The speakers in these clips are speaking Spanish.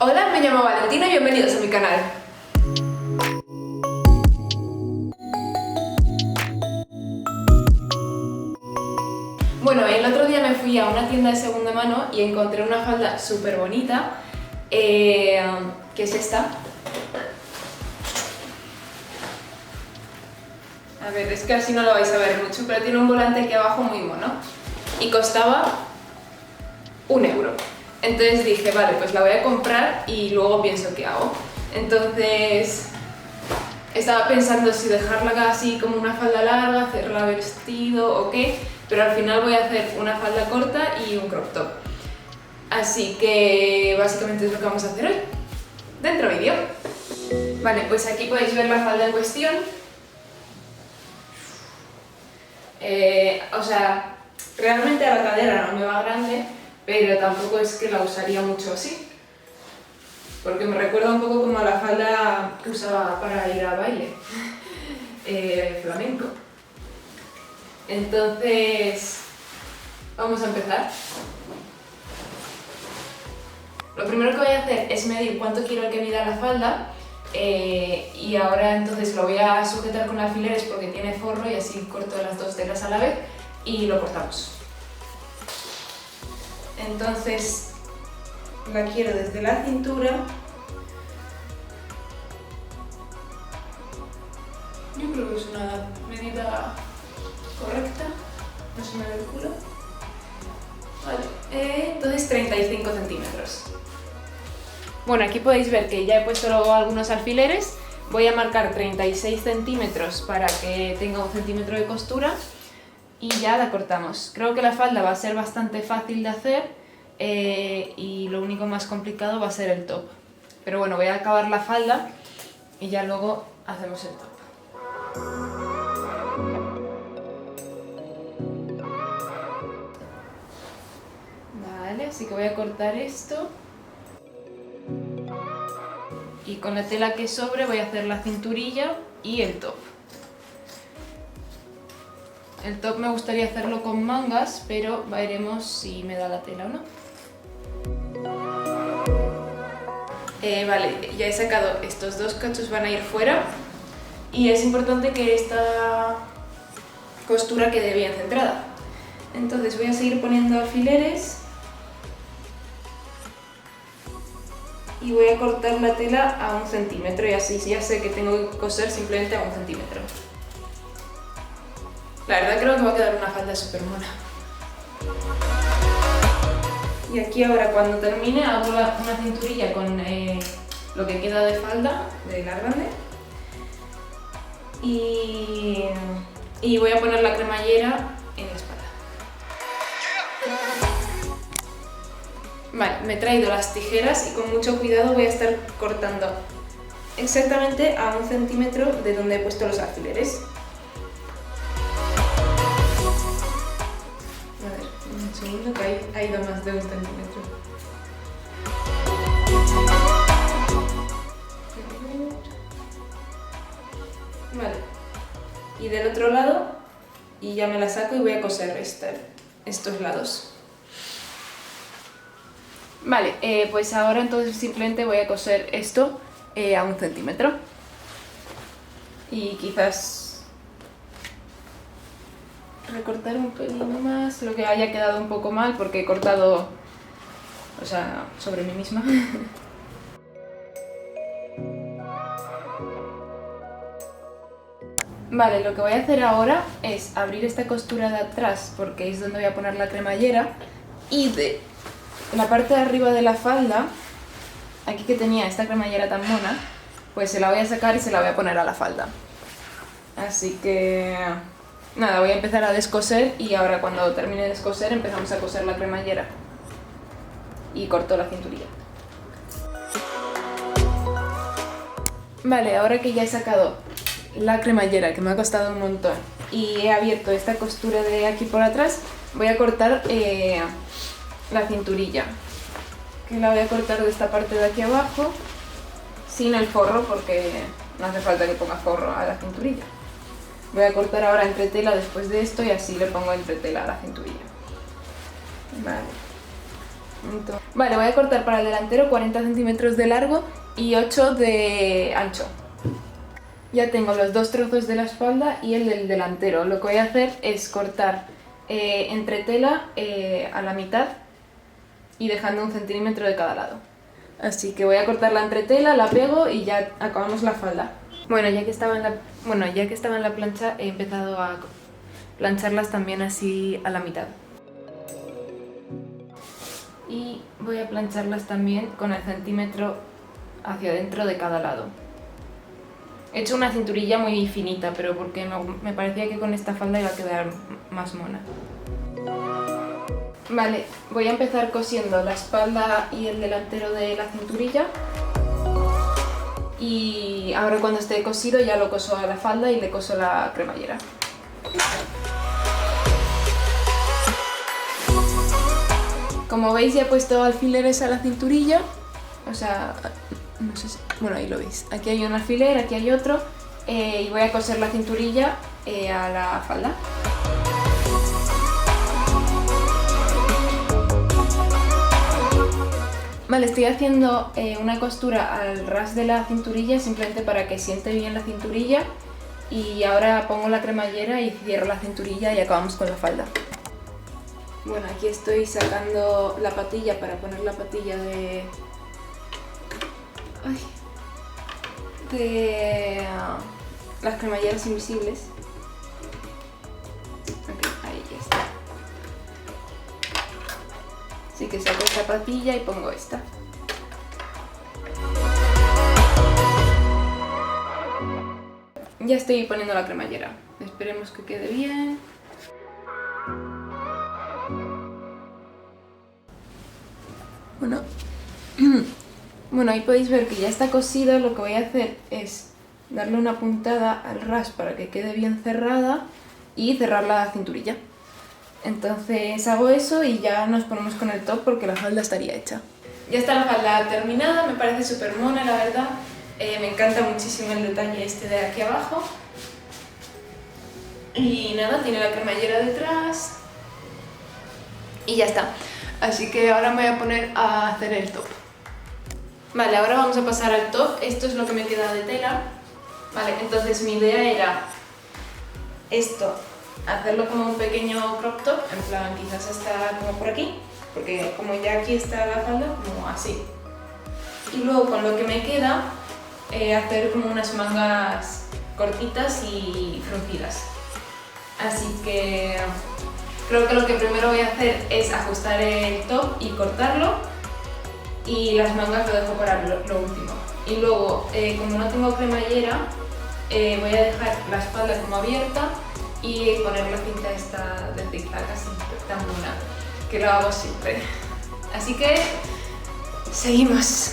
Hola, me llamo Valentina y bienvenidos a mi canal. Bueno, el otro día me fui a una tienda de segunda mano y encontré una falda súper bonita, que es esta. A ver, es que así no lo vais a ver mucho, pero tiene un volante aquí abajo muy mono y costaba 1 euro. Entonces dije, vale, pues la voy a comprar y luego pienso qué hago. Entonces estaba pensando si dejarla así como una falda larga, hacerla vestido o qué, pero al final voy a hacer una falda corta y un crop top. Así que básicamente es lo que vamos a hacer hoy. Dentro vídeo. Vale, pues aquí podéis ver la falda en cuestión. O sea, realmente a la cadera no me va grande, pero tampoco es que la usaría mucho así, porque me recuerda un poco como a la falda que usaba para ir a baile flamenco. Entonces, vamos a empezar. Lo primero que voy a hacer es medir cuánto quiero que mida la falda. Y ahora entonces lo voy a sujetar con alfileres porque tiene forro y así corto las dos telas a la vez y lo cortamos. Entonces la quiero desde la cintura. Yo creo que es una medida correcta, no se me ve el culo. Vale, entonces 35 centímetros. Bueno, aquí podéis ver que ya he puesto luego algunos alfileres. Voy a marcar 36 centímetros para que tenga 1 centímetro de costura y ya la cortamos. Creo que la falda va a ser bastante fácil de hacer y lo único más complicado va a ser el top. Pero bueno, voy a acabar la falda y ya luego hacemos el top. Vale, así que voy a cortar esto. Y con la tela que sobre voy a hacer la cinturilla y el top. El top me gustaría hacerlo con mangas, pero veremos si me da la tela o no. Vale, ya he sacado estos dos cachos, van a ir fuera. Y es importante que esta costura quede bien centrada. Entonces voy a seguir poniendo alfileres. Y voy a cortar la tela a 1 centímetro y así ya sé que tengo que coser simplemente a 1 centímetro. La verdad creo que va a quedar una falda súper mona. Y aquí ahora cuando termine hago una cinturilla con lo que queda de falda, de la grande. Y voy a poner la cremallera en la espalda. Vale, me he traído las tijeras y con mucho cuidado voy a estar cortando exactamente a 1 centímetro de donde he puesto los alfileres. A ver, un segundo que ha ido más de 1 centímetro. Vale, y del otro lado, y ya me la saco y voy a coser estos lados. Vale, pues ahora entonces simplemente voy a coser esto a 1 centímetro. Y quizás recortar un pelín más lo que haya quedado un poco mal porque he cortado, o sea, sobre mí misma. Vale, lo que voy a hacer ahora es abrir esta costura de atrás porque es donde voy a poner la cremallera y de la parte de arriba de la falda, aquí que tenía esta cremallera tan mona, pues se la voy a sacar y se la voy a poner a la falda. Así que nada, voy a empezar a descoser y ahora cuando termine de descoser empezamos a coser la cremallera y corto la cinturilla. Vale, ahora que ya he sacado la cremallera, que me ha costado un montón, y he abierto esta costura de aquí por atrás, voy a cortar la cinturilla, que la voy a cortar de esta parte de aquí abajo sin el forro porque no hace falta que ponga forro a la cinturilla. Voy a cortar ahora entretela después de esto y así le pongo entretela a la cinturilla. Vale. Vale, voy a cortar para el delantero 40 centímetros de largo y 8 de ancho. Ya tengo los dos trozos de la espalda y el del delantero. Lo que voy a hacer es cortar entretela a la mitad y dejando 1 centímetro de cada lado. Así que voy a cortar la entretela, la pego y ya acabamos la falda. Bueno, ya que estaba en la plancha he empezado a plancharlas también así a la mitad. Y voy a plancharlas también con el centímetro hacia adentro de cada lado. He hecho una cinturilla muy finita, pero porque me parecía que con esta falda iba a quedar más mona. Vale, voy a empezar cosiendo la espalda y el delantero de la cinturilla. Y ahora cuando esté cosido ya lo coso a la falda y le coso la cremallera. Como veis ya he puesto alfileres a la cinturilla, o sea, no sé si... Bueno, ahí lo veis. Aquí hay un alfiler, aquí hay otro, y voy a coser la cinturilla a la falda. Vale, estoy haciendo una costura al ras de la cinturilla simplemente para que siente bien la cinturilla y ahora pongo la cremallera y cierro la cinturilla y acabamos con la falda. Bueno, aquí estoy sacando la patilla para poner la patilla de las cremalleras invisibles. Ok, ahí ya está. Así que saco esta patilla y pongo esta. Ya estoy poniendo la cremallera. Esperemos que quede bien. Bueno, ahí podéis ver que ya está cosido. Lo que voy a hacer es darle una puntada al ras para que quede bien cerrada y cerrar la cinturilla. Entonces hago eso y ya nos ponemos con el top porque la falda estaría hecha. Ya está la falda terminada, me parece súper mona la verdad. Me encanta muchísimo el detalle este de aquí abajo. Y nada, tiene la cremallera detrás. Y ya está. Así que ahora me voy a poner a hacer el top. Vale, ahora vamos a pasar al top. Esto es lo que me queda de tela. Vale, entonces mi idea era esto, hacerlo como un pequeño crop top, en plan quizás hasta como por aquí, porque como ya aquí está la falda, como así. Y luego con lo que me queda, hacer como unas mangas cortitas y fruncidas. Así que creo que lo que primero voy a hacer es ajustar el top y cortarlo, y las mangas lo dejo para lo último. Y luego, como no tengo cremallera, voy a dejar la espalda como abierta y poner la cinta esta de zigzag así tan buena, que lo hago siempre. Así que seguimos.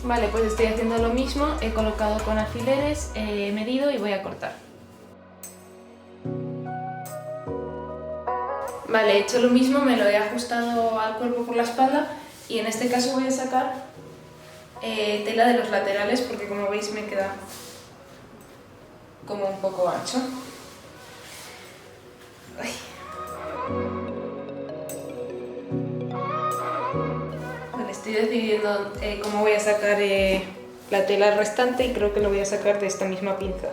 Vale, pues estoy haciendo lo mismo, he colocado con alfileres, he medido y voy a cortar. Vale, he hecho lo mismo, me lo he ajustado al cuerpo por la espalda y en este caso voy a sacar tela de los laterales porque como veis me queda como un poco ancho. Ay. Vale, estoy decidiendo cómo voy a sacar la tela restante y creo que lo voy a sacar de esta misma pinza.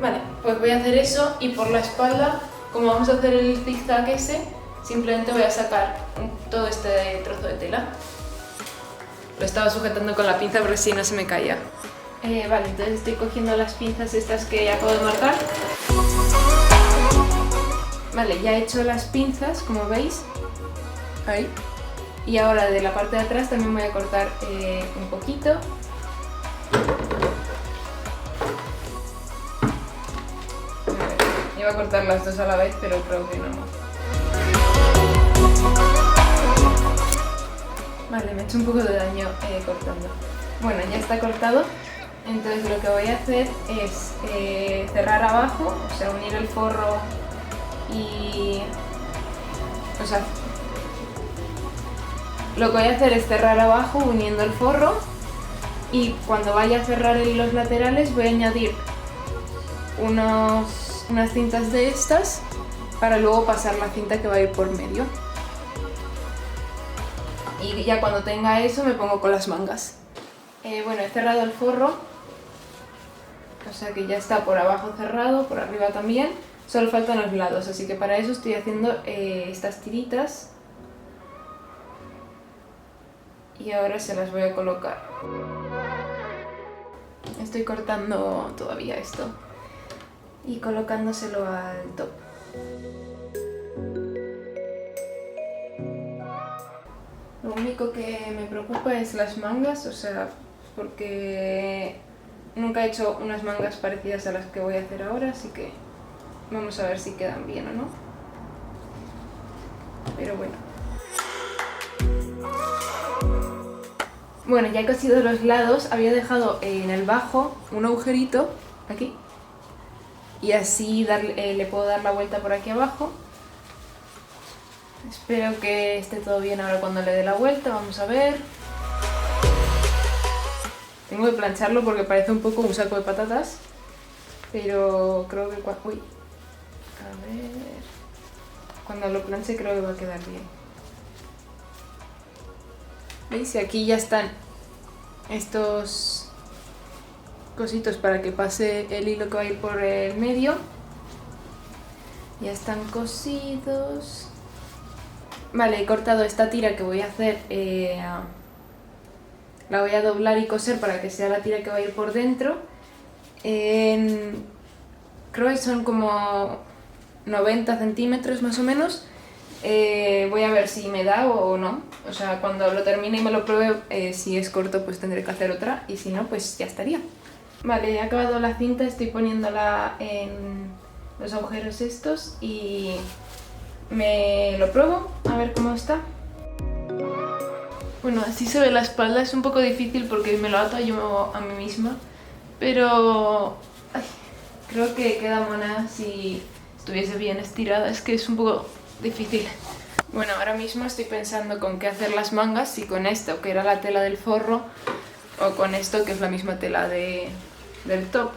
Vale, pues voy a hacer eso y por la espalda, como vamos a hacer el zigzag ese, simplemente voy a sacar todo este trozo de tela. Lo estaba sujetando con la pinza porque si no se me caía. Vale, entonces estoy cogiendo las pinzas estas que acabo de marcar. Vale, ya he hecho las pinzas, como veis. Ahí. Y ahora de la parte de atrás también voy a cortar un poquito. Iba a cortar las dos a la vez, pero creo que no. Vale, me he hecho un poco de daño cortando. Bueno, ya está cortado. Entonces lo que voy a hacer es cerrar abajo, o sea, unir el forro y... O sea, lo que voy a hacer es cerrar abajo uniendo el forro y cuando vaya a cerrar los laterales voy a añadir unas cintas de estas para luego pasar la cinta que va a ir por medio. Y ya cuando tenga eso me pongo con las mangas. Bueno, he cerrado el forro, o sea que ya está por abajo cerrado, por arriba también. Solo faltan los lados, así que para eso estoy haciendo estas tiritas. Y ahora se las voy a colocar. Estoy cortando todavía esto y colocándoselo al top. Lo único que me preocupa es las mangas, o sea, porque nunca he hecho unas mangas parecidas a las que voy a hacer ahora, así que vamos a ver si quedan bien o no. Pero bueno. Bueno, ya he cosido los lados, había dejado en el bajo un agujerito, aquí, y así le puedo dar la vuelta por aquí abajo. Espero que esté todo bien ahora cuando le dé la vuelta, vamos a ver. Tengo que plancharlo porque parece un poco un saco de patatas, pero creo que uy, a ver, cuando lo planche creo que va a quedar bien. ¿Veis? Y aquí ya están estos cositos para que pase el hilo que va a ir por el medio. Ya están cosidos. Vale, he cortado esta tira que voy a hacer. La voy a doblar y coser para que sea la tira que va a ir por dentro. Creo que son como 90 centímetros más o menos. Voy a ver si me da o no, o sea, cuando lo termine y me lo pruebe, si es corto pues tendré que hacer otra y si no pues ya estaría. Vale, he acabado la cinta, estoy poniéndola en los agujeros estos y me lo pruebo a ver cómo está. Bueno, así se ve la espalda, es un poco difícil porque me lo ato yo a mí misma, pero creo que queda mona si estuviese bien estirada, es que es un poco difícil. Bueno, ahora mismo estoy pensando con qué hacer las mangas, si con esto, que era la tela del forro, o con esto, que es la misma tela del top.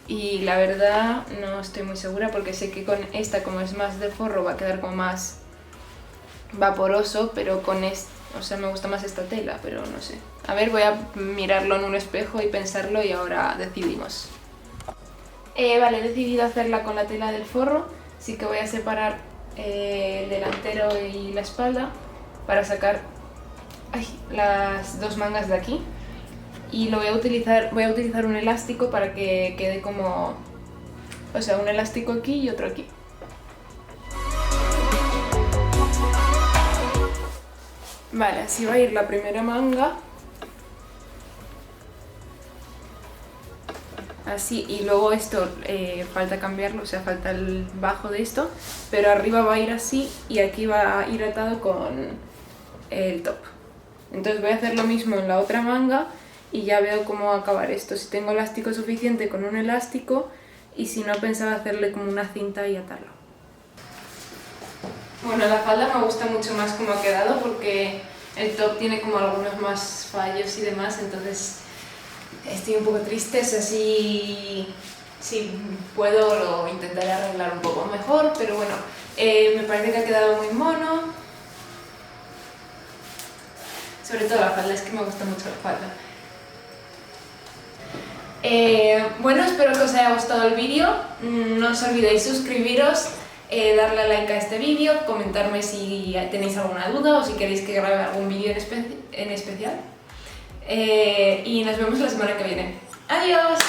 Y la verdad no estoy muy segura porque sé que con esta, como es más de forro, va a quedar como más vaporoso, pero con esto, o sea, me gusta más esta tela, pero no sé. A ver, voy a mirarlo en un espejo y pensarlo y ahora decidimos. Vale, he decidido hacerla con la tela del forro, así que voy a separar el delantero y la espalda para sacar las dos mangas de aquí, y voy a utilizar un elástico para que quede como, o sea, un elástico aquí y otro aquí. Vale, así va a ir la primera manga. Así, y luego esto falta cambiarlo, o sea, falta el bajo de esto, pero arriba va a ir así y aquí va a ir atado con el top. Entonces voy a hacer lo mismo en la otra manga y ya veo cómo acabar esto. Si tengo elástico suficiente, con un elástico, y si no, pensaba hacerle como una cinta y atarlo. Bueno, la falda me gusta mucho más como ha quedado porque el top tiene como algunos más fallos y demás, entonces estoy un poco triste, o sea, si puedo lo intentaré arreglar un poco mejor, pero bueno, me parece que ha quedado muy mono. Sobre todo la falda, es que me gusta mucho la falda. Bueno, espero que os haya gustado el vídeo, no os olvidéis suscribiros, darle a like a este vídeo, comentarme si tenéis alguna duda o si queréis que grabe algún vídeo en especial. Y nos vemos la semana que viene. ¡Adiós!